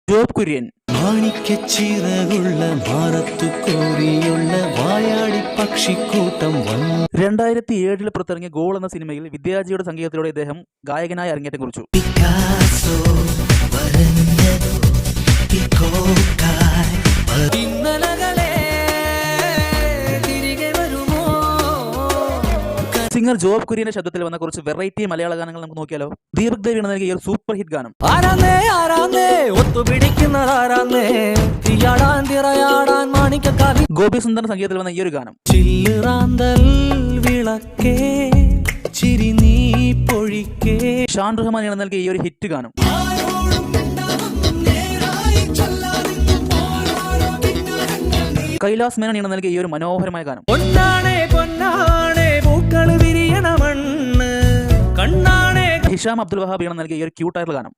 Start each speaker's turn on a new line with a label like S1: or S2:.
S1: Job Kurian.
S2: മാണിക്കച്ചിറകുള്ള ഭാരത്തു കോരിയുള്ള വായാടി പക്ഷിക്കൂട്ടം
S1: 2007 പുറത്തിറങ്ങിയ goal എന്ന സിനിമയിൽ വിദ്യാജിയുടെ സംഗീതത്തിലൂടെ ഇദ്ദേഹം ഗായകനായി അരങ്ങേറ്റം കുറിച്ചു. സിംഗർ ജോബ് കുര്യന്റെ ശബ്ദത്തിൽ വന്ന കുറച്ച് വെറൈറ്റി മലയാള ഗാനങ്ങൾ നമുക്ക് നോക്കിയാലോ. ദീപക് ദേവിയാണ് നൽകിയ ഒരു സൂപ്പർ ഹിറ്റ് ഗാനം. ഗോപി സുന്ദർ സംഗീതത്തിൽ വന്ന ഈ ഒരു ഗാനം. ഷാൻ റഹ്മാനാണ് നൽകിയ ഈ ഒരു ഹിറ്റ് ഗാനം. കൈലാസ് മേനോനാണ് നൽകിയ ഈ ഒരു മനോഹരമായ ഗാനം. ഹിഷാം അബ്ദുൽ വഹാബിയാണ് നൽകിയ ഈ ഒരു ക്യൂട്ടായിട്ടുള്ള ഗാനം.